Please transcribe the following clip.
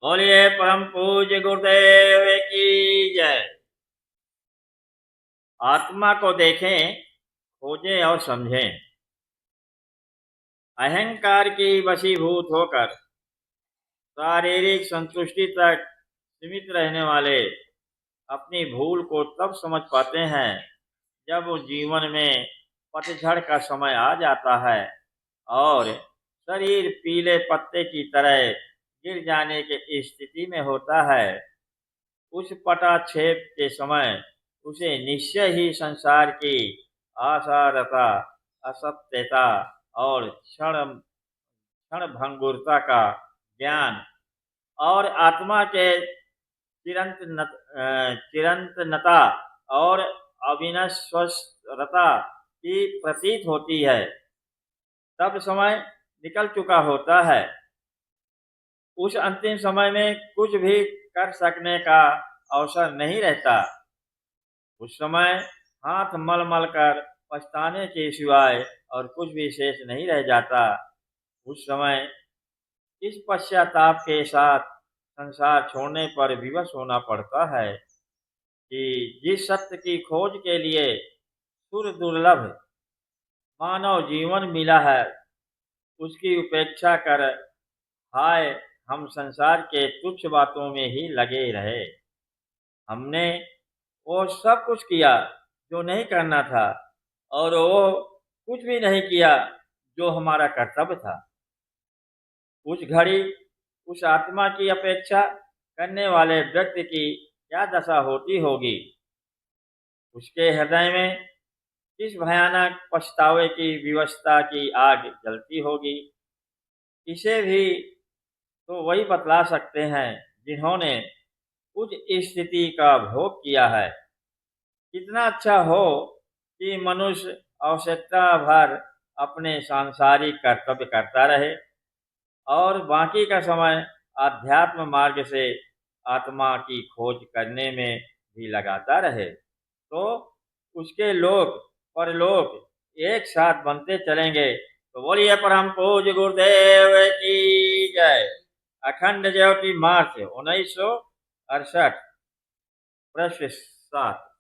बोलिए परम पूज्य गुरुदेव की जय। आत्मा को देखें, खोजें और समझें। अहंकार की वशीभूत होकर शारीरिक संतुष्टि तक सीमित रहने वाले अपनी भूल को तब समझ पाते हैं जब वो जीवन में पतझड़ का समय आ जाता है और शरीर पीले पत्ते की तरह गिर जाने की स्थिति में होता है। उस पटाक्षेप के समय उसे निश्चय ही संसार की आसारता, असत्यता और क्षण भंगुरता का ज्ञान और आत्मा के चिरंतनता और अविनश्वरता की प्रतीत होती है। तब समय निकल चुका होता है। उस अंतिम समय में कुछ भी कर सकने का अवसर नहीं रहता। उस समय हाथ मल मल कर पछताने के सिवाय और कुछ भी शेष नहीं रह जाता। उस समय इस पश्चाताप के साथ संसार छोड़ने पर विवश होना पड़ता है कि जिस सत्य की खोज के लिए सुर दुर्लभ मानव जीवन मिला है, उसकी उपेक्षा कर हाय हम संसार के तुच्छ बातों में ही लगे रहे। हमने वो सब कुछ किया जो नहीं करना था और वो कुछ भी नहीं किया जो हमारा कर्तव्य था। उस घड़ी उस आत्मा की अपेक्षा करने वाले व्यक्ति की क्या दशा होती होगी। उसके हृदय में किस भयानक पछतावे की विवशता की आग जलती होगी। इसे भी तो वही बतला सकते हैं जिन्होंने उस स्थिति का भोग किया है। कितना अच्छा हो कि मनुष्य आवश्यकता भर अपने सांसारिक कर्तव्य करता रहे और बाकी का समय आध्यात्म मार्ग से आत्मा की खोज करने में भी लगाता रहे, तो उसके लोक परलोक एक साथ बनते चलेंगे। तो बोलिए परम पूज्य गुरुदेव की जय। अखंड ज्योति मार्च 1968 पृष्ठ 7।